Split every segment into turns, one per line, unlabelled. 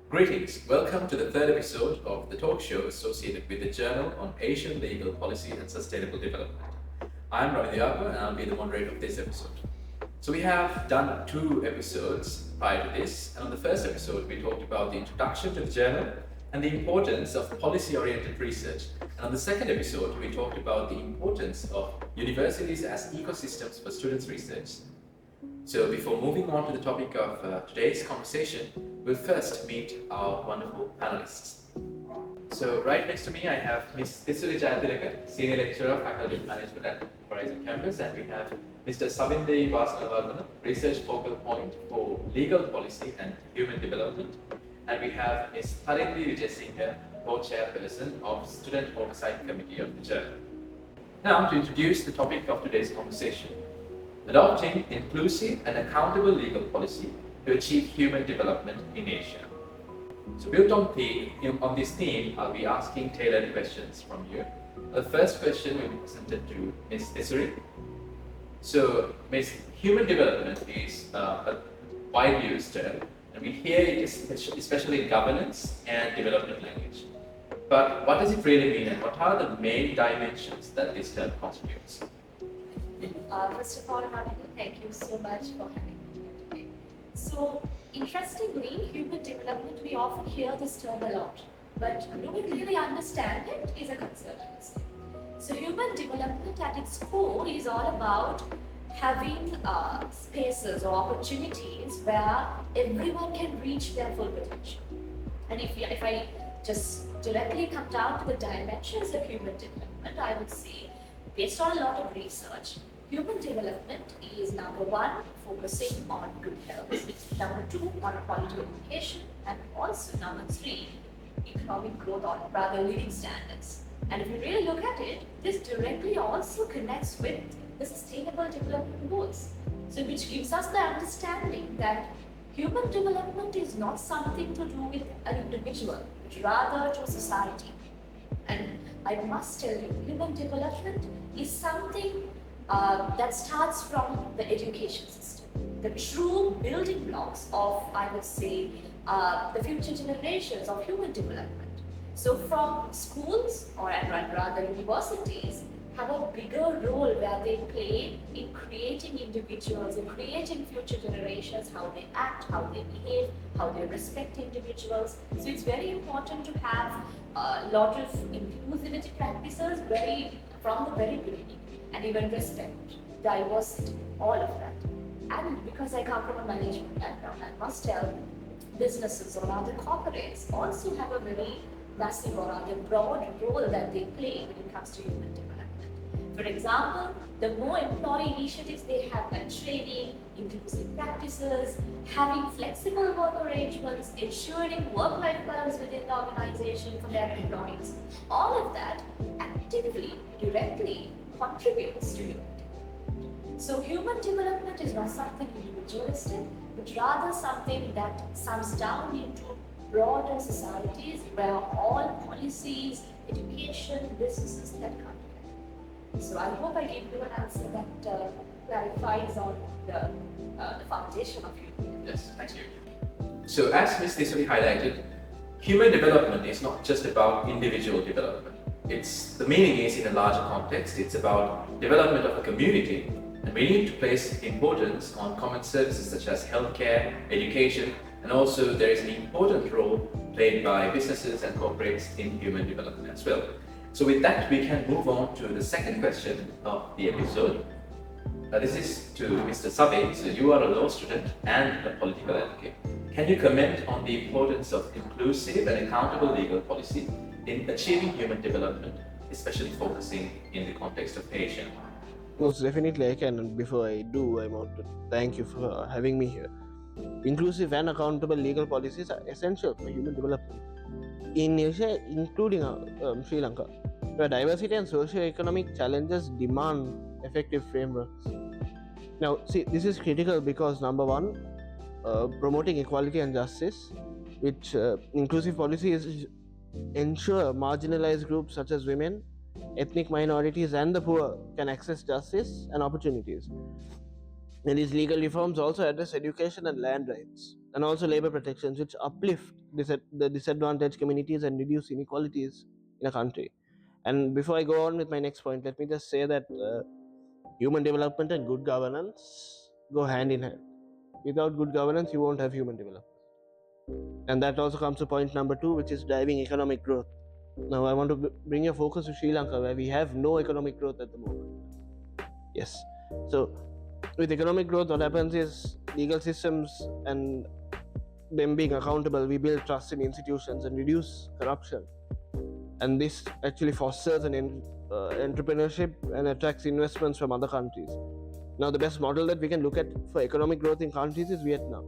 Greetings. Welcome to the third episode of the talk show associated with the Journal on Asian Legal Policy and Sustainable Development. I'm Ravin and I'll be the moderator of this episode. So we have done two episodes prior to this, and on the first episode we talked about the introduction to the journal and the importance of policy-oriented research. And on the second episode we talked about the importance of universities as ecosystems for students' research. So before moving on to the topic of today's conversation, we'll first meet our wonderful panelists. So right next to me I have Ms.Thisuri Jayathilake, Senior Lecturer of Faculty of Management at Horizon Campus, and we have Mr. Savin De Vass Gunawardena, Research Focal Point for Legal Policy and Human Development, and we have Ms. Thematic Jayathilake, Co-Chairperson of Student Oversight Committee of the Journal. Now to introduce the topic of today's conversation: adopting inclusive and accountable legal policy to achieve human development in Asia. So built on this theme, I'll be asking tailored questions from you. The first question will be presented to Ms. Thisuri. So, Ms. Human development is a widely used term, and we hear it especially in governance and development language. But what does it really mean, and what are the main dimensions that this term constitutes?
First of all, thank you so much for having me here today. So, interestingly, human development, we often hear this term a lot, but do we really understand it is a concern. So, human development at its core is all about having spaces or opportunities where everyone can reach their full potential. And if I just directly come down to the dimensions of human development, I would say, based on a lot of research, human development is number one, focusing on good health, number two, on quality education, and also number three, economic growth, or rather living standards. And if you really look at it, this directly also connects with the sustainable development goals. So which gives us the understanding that human development is not something to do with an individual, but rather to a society. And I must tell you, human development is something that starts from the education system. The true building blocks of, I would say, the future generations of human development. So from schools, or rather universities, have a bigger role where they play in creating individuals, in creating future generations, how they act, how they behave, how they respect individuals. So it's very important to have a lot of inclusivity practices from the very beginning. And even respect, diversity, all of that. And because I come from a management background, I must tell businesses or other corporates also have a very massive or rather broad role that they play when it comes to human development. For example, the more employee initiatives they have, like training, inclusive practices, having flexible work arrangements, ensuring work-life balance within the organization for their employees, all of that actively, directly contributes to human development. So human development is not something individualistic, but rather something that sums down into broader societies where all policies, education, businesses that come together. So I hope I gave you an answer that clarifies on the foundation of human development.
Yes, thank you. So as Ms. Thisuri highlighted, human development is not just about individual development. The meaning is in a larger context. It's about development of a community, and we need to place importance on common services such as healthcare, education, and also there is an important role played by businesses and corporates in human development as well. So with that, we can move on to the second question of the episode. This is to Mr. Savin. So you are a law student and a political advocate. Can you comment on the importance of inclusive and accountable legal policy in achieving human development, especially focusing in the context of Asia?
Most definitely I can, and before I do, I want to thank you for having me here. Inclusive and accountable legal policies are essential for human development in Asia, including Sri Lanka, where diversity and socio-economic challenges demand effective frameworks. Now, see, this is critical because number one, promoting equality and justice, which inclusive policies ensure marginalized groups such as women, ethnic minorities, and the poor can access justice and opportunities. And these legal reforms also address education and land rights. and also labor protections, which uplift the disadvantaged communities and reduce inequalities in a country. And before I go on with my next point, let me just say that human development and good governance go hand in hand. Without good governance, you won't have human development. And that also comes to point number 2, which is driving economic growth. Now, I want to bring your focus to Sri Lanka, where we have no economic growth at the moment. Yes. So, with economic growth, what happens is legal systems and them being accountable, we build trust in institutions and reduce corruption. And this actually fosters an entrepreneurship and attracts investments from other countries. Now, the best model that we can look at for economic growth in countries is Vietnam.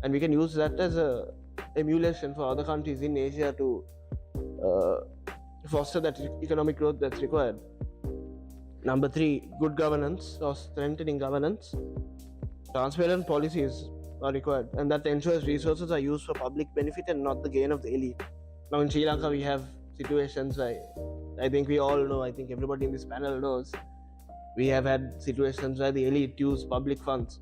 And we can use that as a emulation for other countries in Asia to foster that economic growth that's required. Number 3, good governance or strengthening governance. Transparent policies are required, and that ensures resources are used for public benefit and not the gain of the elite. Now, in Sri Lanka, we have situations I think we all know, I think everybody in this panel knows, we have had situations where the elite use public funds.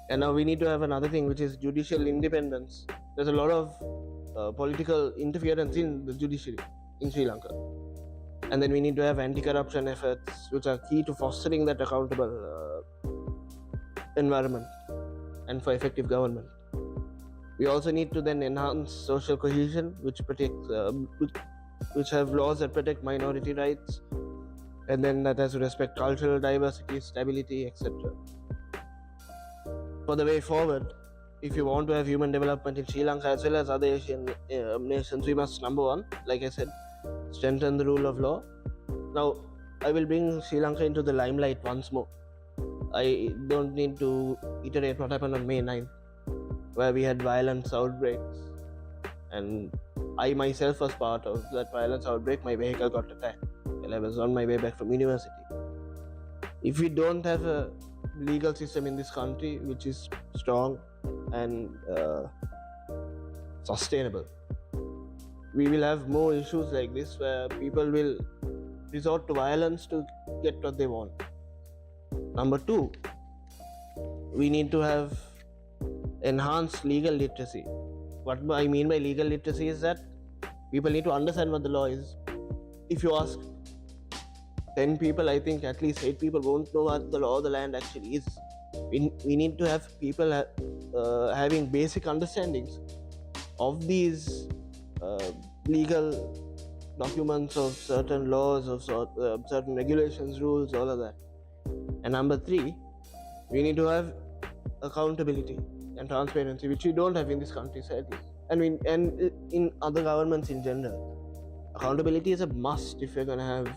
And now we need to have another thing, which is judicial independence. There's a lot of political interference in the judiciary in Sri Lanka. And then we need to have anti-corruption efforts, which are key to fostering that accountable environment and for effective government. We also need to then enhance social cohesion, which have laws that protect minority rights, and then that has to respect cultural diversity, stability, etc. For the way forward, if you want to have human development in Sri Lanka as well as other Asian nations, we must, number 1, like I said, strengthen the rule of law. Now, I will bring Sri Lanka into the limelight once more. I don't need to iterate what happened on May 9th, where we had violence outbreaks, and I myself was part of that violence outbreak. My vehicle got attacked while I was on my way back from university. If we don't have a legal system in this country which is strong and sustainable, we will have more issues like this where people will resort to violence to get what they want. Number 2, we need to have enhanced legal literacy. What I mean by legal literacy is that people need to understand what the law is. If you ask 10 people, I think at least 8 people won't know what the law of the land actually is. We need to have people having basic understandings of these legal documents, of certain laws, of certain regulations, rules, all of that. And number 3, we need to have accountability and transparency, which we don't have in this country, sadly, and in other governments in general. Accountability is a must if we're going to have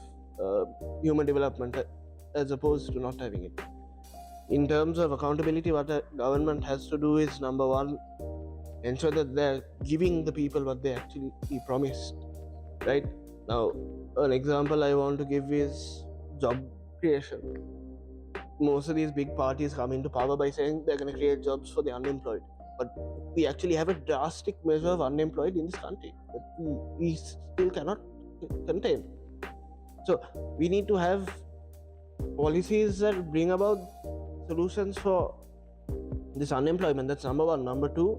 human development, as opposed to not having it. In terms of accountability, what a government has to do is, number 1, ensure that they're giving the people what they actually promised. Right? Now, an example I want to give is job creation. Most of these big parties come into power by saying they're going to create jobs for the unemployed. But we actually have a drastic measure of unemployed in this country that we still cannot contain. So we need to have policies that bring about solutions for this unemployment. That's number 1. Number 2,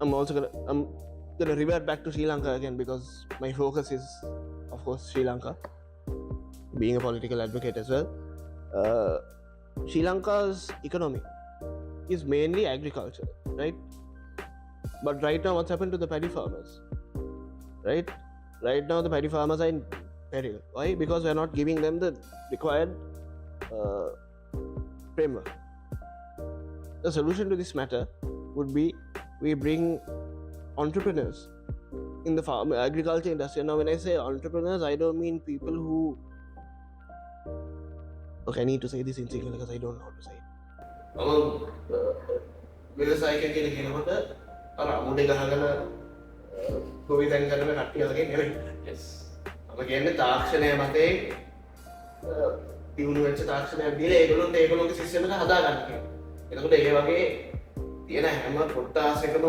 I'm gonna revert back to Sri Lanka again, because my focus is, of course, Sri Lanka, being a political advocate as well. Sri Lanka's economy is mainly agriculture, right? But right now, what's happened to the paddy farmers? Right now, the paddy farmers are in peril. Why? Because we're not giving them the required framework. The solution to this matter would be we bring entrepreneurs in the agriculture industry. Now, when I say entrepreneurs, I don't mean people who... Okay, I need to say this in Sinhala because I don't know how to say it. व्यवसायिක කියන කෙනෙකුට අර අමුඩේ ගහගෙන ගොවිතැන් කරන කට්ටිය වගේ නෙමෙයි.
Yes.
මම කියන්නේ තාක්ෂණය මතේ දියුණු වෙච්ච තාක්ෂණයක් දීලා ඒගොල්ලෝගේ සිස්ටම් එක හදා ගන්න කියලා. එතකොට ඒ වගේ තියෙන හැම කොටාසකම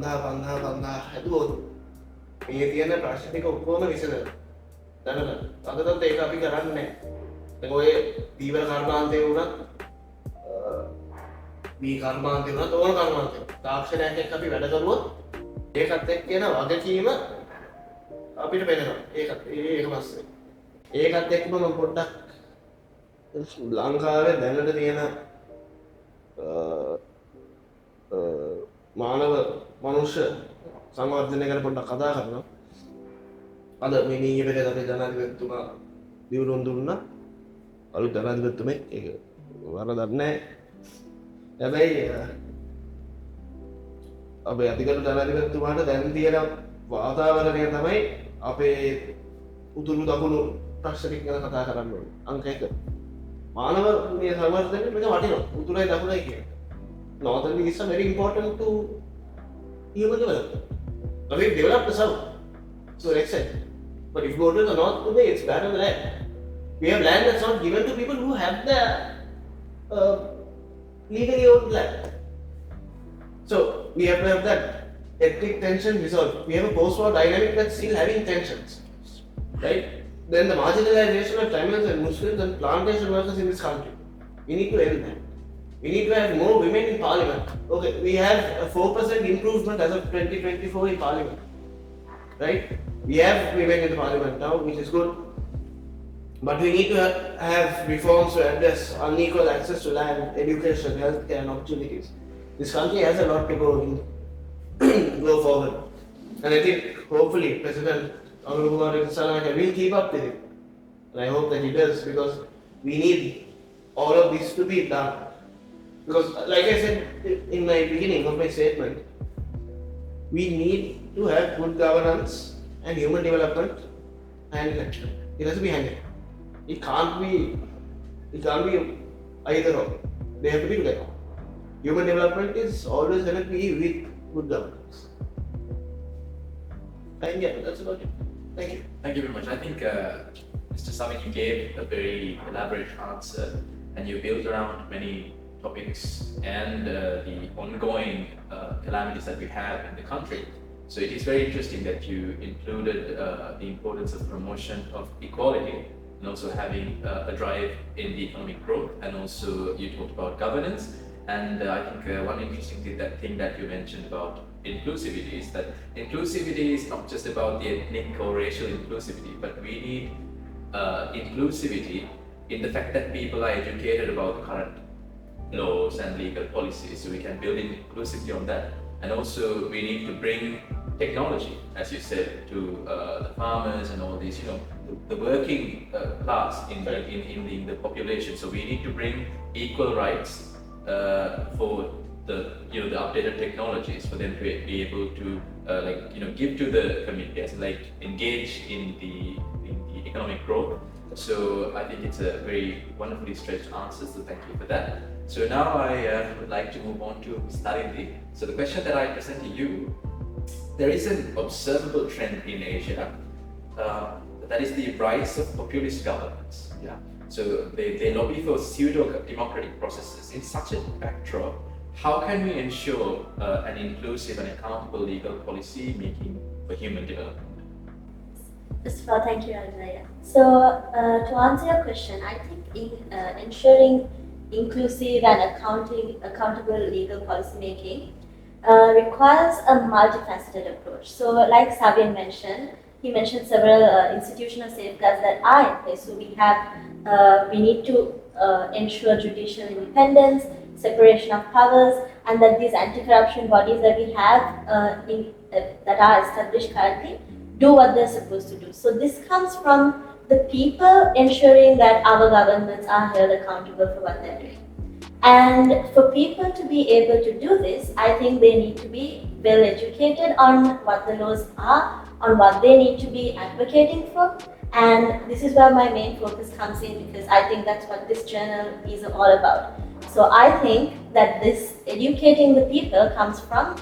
5000 හැදුවොත් මේ තියෙන ප්‍රශ්න ටික ඔක්කොම විසඳනවා. දැනගන්න. අදටත් ඒක අපි කරන්නේ නැහැ. දැන් ඔය දීවර කර්මාන්තේ වුණත් මේ කර්මාන්තය වුණත් ඕන කර්මාන්තයක් තාක්ෂණයක් එක්ක අපි වැඩ කරුවොත් ඒකත් එක්ක එන වගකීම අපිට වෙනවා. ඒක පස්සේ ඒකත් එක්කම මම පොඩ්ඩක් ලංකාවේ දැනට තියෙන මානව මනුෂ්‍ය සංවර්ධනය ගැන පොඩ්ඩක් කතා කරනවා. අද මේ ඊයේ අපේ ජනාධිපතිතුමා දියුණුවන් දුන්නා. අලුත් ජනාධිපතිතුමෙක් ඒක වරදක් නැහැ. හැබැයි අපේ අධිකරු ජනාධිපතිතුමාට දැන් තියෙන වාතාවරණය තමයි අපේ උතුරු දකුණු ප්‍රශ්න ටික ගැන කතා කරන්න ඕනේ. අංක 1 මානව මේ සංවර්ධනයට මේක වටිනවා. උතුරයි දකුණයි කියන්නේ. Northern is very important to human development. Now we've developed the south to an extent. But if you go to the north today, it's barren land. We have land that's not given to people who have the legally owned land. So we have to have that ethnic tension resolved. We have a post-war dynamic that's still having tensions. Right? Then the marginalization of Tamils and Muslims and plantation workers in this country. We need to end that. We need to have more women in parliament. Okay, we have a 4% improvement as of 2024 in parliament. Right? We have women in the parliament now, which is good. But we need to have reforms to address unequal access to land, education, healthcare and opportunities. This country has a lot to go forward. And I think hopefully President Gunawardena will keep up with it. And I hope that he does, because we need all of this to be done. Because like I said in my beginning of my statement, we need to have good governance and human development hand in hand. It has to be hand in hand. It can't be either or. They have to be together. Human development is always going to be with good governance. And yeah, that's about it. Thank you.
Thank you very much. I think Mr. Savin, you gave a very elaborate answer, and you built around many topics and the ongoing calamities that we have in the country. So it is very interesting that you included the importance of promotion of equality and also having a drive in the economic growth, and also you talked about governance. And I think one interesting thing that you mentioned about inclusivity is that inclusivity is not just about the ethnic or racial inclusivity, but we need inclusivity in the fact that people are educated about the current laws and legal policies, so we can build inclusivity on that. And also we need to bring technology, as you said, to the farmers and all these, the working class in the population. So we need to bring equal rights for the updated technologies for them to be able to give to the community, as engage in the economic growth. So I think it's a very wonderfully stretched answer, so thank you for that. So now I would like to move on to Ms.Thisuri. So the question that I present to you, there is an observable trend in Asia, that is the rise of populist governments. Yeah. So they lobby for pseudo-democratic processes. In such a backdrop, how can we ensure an inclusive and accountable legal policy making for human development?
First of all, thank you, Alvaya. So, to answer your question, I think ensuring inclusive and accountable legal policy making requires a multifaceted approach. So, like Savin mentioned, he mentioned several institutional safeguards that are in place. So, we need to ensure judicial independence, separation of powers, and that these anti-corruption bodies that we have that are established currently do what they're supposed to do. So this comes from the people ensuring that our governments are held accountable for what they're doing. And for people to be able to do this, I think they need to be well educated on what the laws are, on what they need to be advocating for. And this is where my main focus comes in, because I think that's what this journal is all about. So I think that this educating the people comes from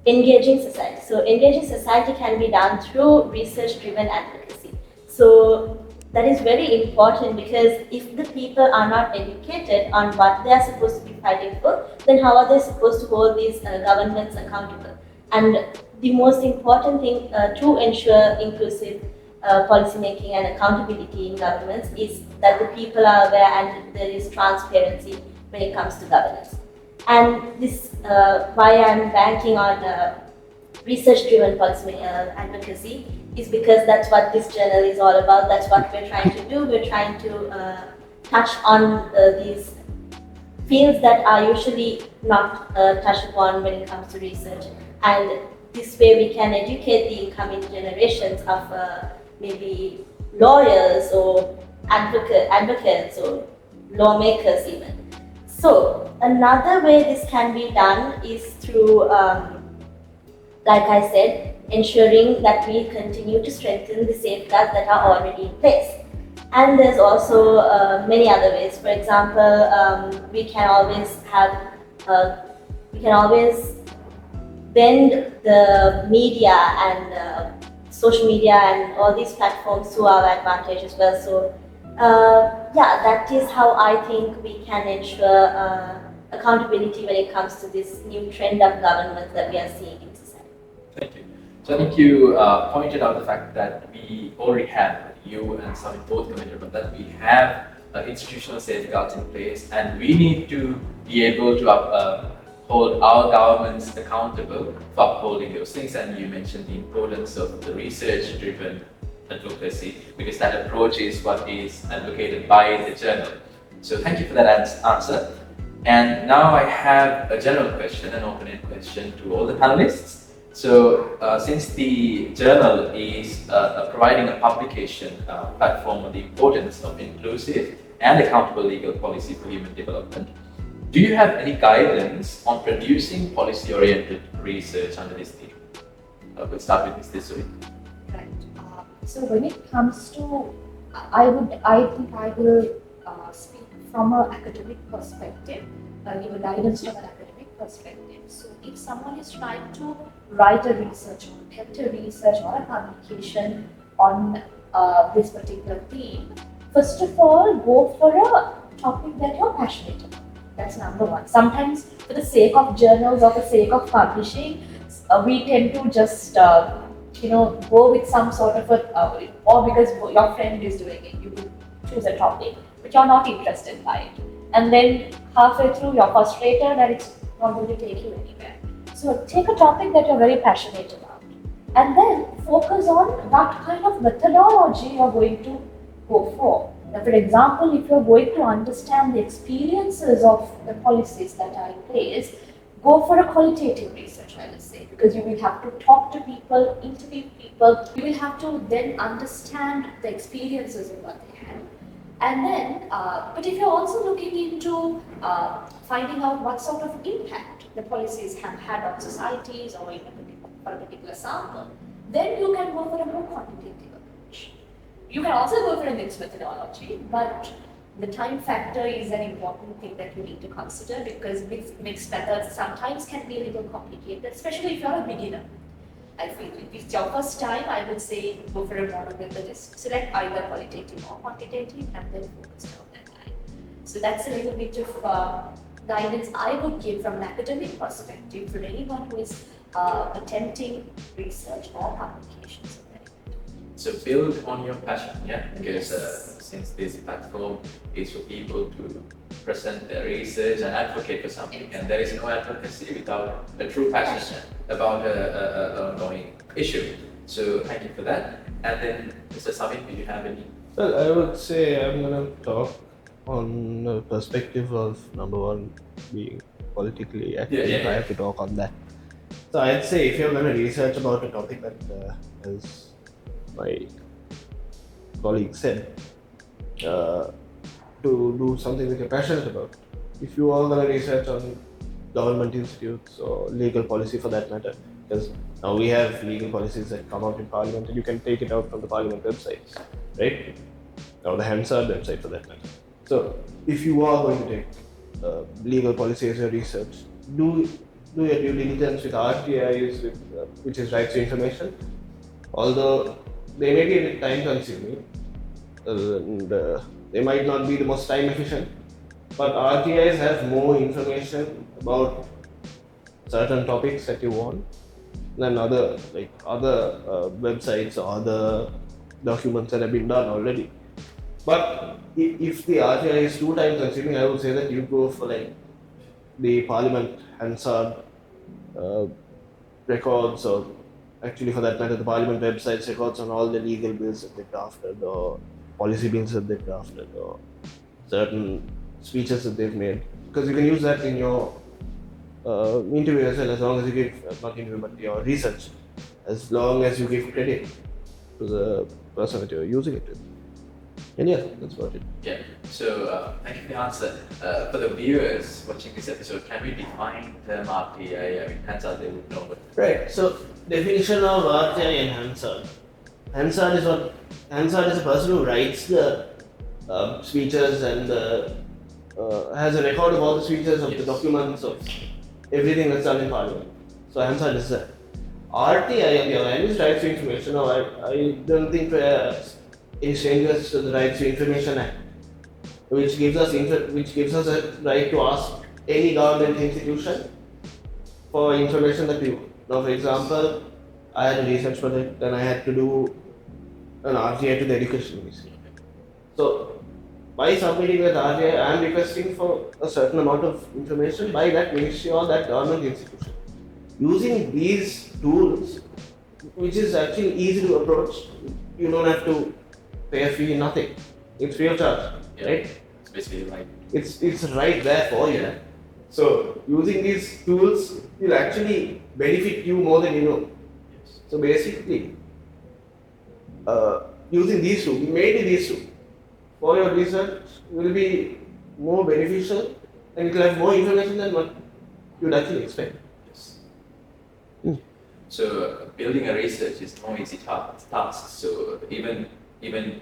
engaging society. So engaging society can be done through research-driven advocacy. So that is very important, because if the people are not educated on what they are supposed to be fighting for, then how are they supposed to hold these governments accountable? And the most important thing to ensure inclusive policy making and accountability in governments is that the people are aware and there is transparency when it comes to governance. And this why I'm banking on research-driven policy advocacy is because that's what this journal is all about. That's what we're trying to do. We're trying to touch on these fields that are usually not touched upon when it comes to research. And this way we can educate the incoming generations of maybe lawyers or advocates or lawmakers even. So another way this can be done is through, like I said, ensuring that we continue to strengthen the safeguards that are already in place. And there's also many other ways. For example, we can always bend the media and social media and all these platforms to our advantage as well. So yeah, that is how I think we can ensure accountability when it comes to this new trend of government that we are seeing in society.
Thank you. So I think you pointed out the fact that we already have, you and Savin both commented on that, we have institutional safeguards in place, and we need to be able to hold our governments accountable for upholding those things. And you mentioned the importance of the research-driven advocacy, because that approach is what is advocated by the journal. So thank you for that answer. And now I have a general question, an open-ended question to all the panelists. So since the journal is providing a publication platform on the importance of inclusive and accountable legal policy for human development, do you have any guidance on producing policy-oriented research under this theme? We'll start with Ms.Thisuri.
Right. So when it comes to, I think I will speak from an academic perspective, give a guidance from an academic perspective. So if someone is trying to write a research or attempt a research or a publication on this particular theme, first of all, go for a topic that you're passionate about. That's number one. Sometimes for the sake of journals or for the sake of publishing, we tend to just go with some sort of a, or because your friend is doing it, you choose a topic, but you're not interested by it. And then halfway through, you're frustrated and it's not going to take you anywhere. So take a topic that you're very passionate about, and then focus on what kind of methodology you're going to go for. Now, for example, if you're going to understand the experiences of the policies that are in place, go for a qualitative research, I would say, because you will have to talk to people, interview people. You will have to then understand the experiences of what they have. And then, but if you're also looking into finding out what sort of impact the policies have had on societies or for a particular sample, then you can go for a more quantitative approach. You can also go for a mixed methodology, but the time factor is an important thing that you need to consider, because mixed methods sometimes can be a little complicated, especially if you're a beginner. I feel if it's your first time, I would say go for a model methodist. Select either qualitative or quantitative and then focus down that line. So that's a little bit of guidance I would give from an academic perspective for anyone who is attempting research or publications.
So build on your passion, yeah, because since this platform is for people to present their research and advocate for something, and there is no advocacy without a true passion about an ongoing issue. So thank you for that. And then, Mr. Savin, do you have any?
Well, I would say I'm going to talk on the perspective of number one being politically active. I have to talk on that. So I'd say if you're going to research about a topic that, as my colleague said, to do something that you're passionate about. If you are going to research on government institutes or legal policy for that matter, because now we have legal policies that come out in Parliament and you can take it out from the Parliament websites, right? Or the Hansard website for that matter. So if you are going to take legal policy as your research, do your due diligence with RTIs, which is rights to information. Although they may be a bit time consuming, and they might not be the most time efficient, but RTIs have more information about certain topics that you want than other websites or other documents that have been done already. But if the RTI is too time consuming, I would say that you go for the Parliament Hansard records, or actually for that matter, the Parliament website's records on all the legal bills that they drafted, or policy bills that they drafted, or certain speeches that they've made. Because you can use that in your interview as well, as long as you give, not interview, but your research, as long as you give credit to the person that you're using it with. And yeah, that's about it.
Yeah. So thank you for the answer. For the viewers watching this episode, can we define term RTI? I mean, hands out they would know. But
Right. So definition of RTI and Hansard. Hansard is a person who writes the speeches and has a record of all the speeches, of the documents, of everything that's done in Parliament. So Hansard is that. RTI on the other hand is Rights to Information. Now I don't think any strangers to the Rights to Information Act, which gives us a right to ask any government institution for information that we want. Now, for example, I had a research project and I had to do an RTI to the education ministry. So, by submitting that RTI, I am requesting for a certain amount of information by that ministry or that government institution. Using these tools, which is actually easy to approach, you don't have to pay a fee, nothing. It's free of charge, right?
it's basically like
It's right there for you. So using these tools will actually benefit you more than you know. So basically, using these two, mainly these two, for your research will be more beneficial and it will have more information than what you'd actually expect.
So building a research is no easy task. So even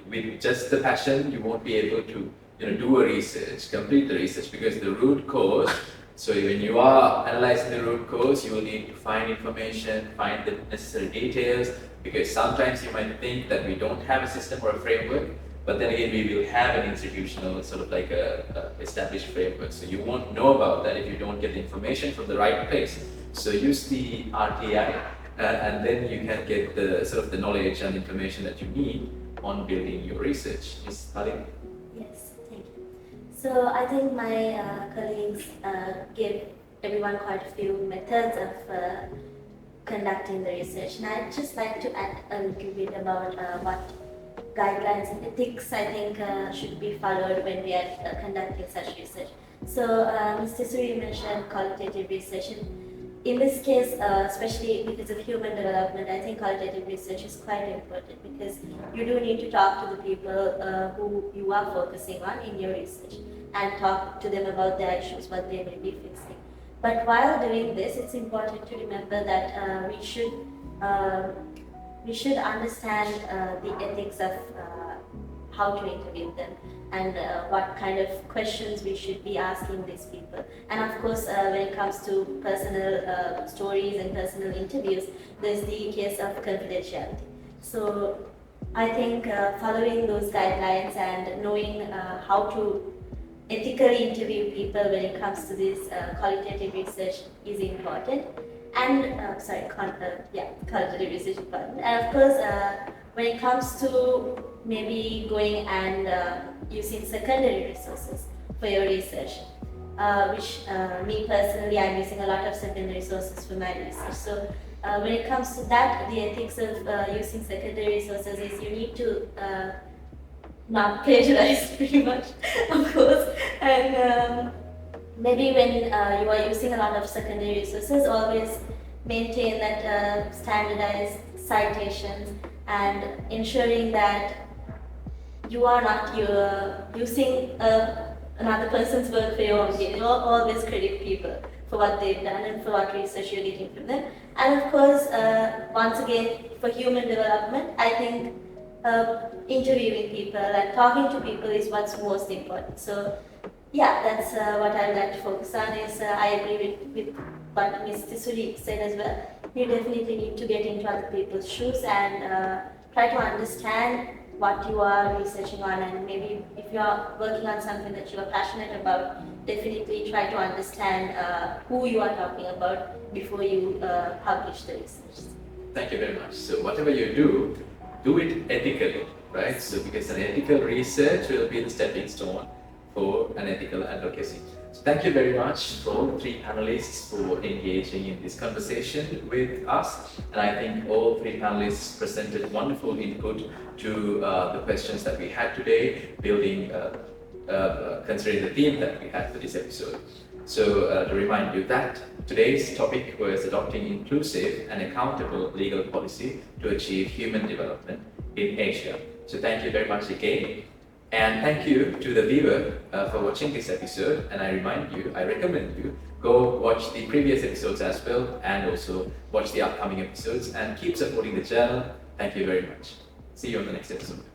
with just the passion, you won't be able to do a research, complete the research, because the root cause. So when you are analyzing the root cause, you will need to find information, find the necessary details, because sometimes you might think that we don't have a system or a framework, but then again we will have an institutional sort of like a established framework. So you won't know about that if you don't get the information from the right place. So use the RTI, and then you can get the sort of the knowledge and information that you need on building your research. Ms. Thisuri?
Yes, thank you. So I think my colleagues gave everyone quite a few methods of conducting the research, and I'd just like to add a little bit about what guidelines and ethics I think should be followed when we are conducting such research. So Ms.Thisuri mentioned qualitative research, and in this case, especially because of human development, I think qualitative research is quite important, because you do need to talk to the people who you are focusing on in your research and talk to them about their issues, what they may be facing. But while doing this, it's important to remember that we should understand the ethics of how to interview them and what kind of questions we should be asking these people. And of course, when it comes to personal stories and personal interviews, there's the case of confidentiality. So I think following those guidelines and knowing how to ethically interview people when it comes to this qualitative research is important. And qualitative research is important. And of course, when it comes to maybe going and using secondary resources for your research, which me personally, I'm using a lot of secondary sources for my research. So when it comes to that, the ethics of using secondary resources is you need to not plagiarize pretty much, of course. And maybe when you are using a lot of secondary resources, always maintain that standardized citations and ensuring that you are not using another person's work for your own gain. You always credit people for what they've done and for what research you're getting from them. And of course, once again, for human development, I think interviewing people and talking to people is what's most important. So yeah, that's what I would like to focus on. Is I agree with what Ms. Thisuri said as well. You definitely need to get into other people's shoes and try to understand what you are researching on, and maybe if you are working on something that you are passionate about, definitely try to understand who you are talking about before you publish the research.
Thank you very much. So whatever you do it ethically, right? So because an ethical research will be the stepping stone for an ethical advocacy. So thank you very much for all the three panelists for engaging in this conversation with us. And I think all three panelists presented wonderful input to the questions that we had today, considering the theme that we had for this episode. So to remind you that today's topic was adopting inclusive and accountable legal policy to achieve human development in Asia. So thank you very much again. And thank you to the viewer for watching this episode. And I recommend you go watch the previous episodes as well, and also watch the upcoming episodes and keep supporting the channel. Thank you very much. See you on the next episode.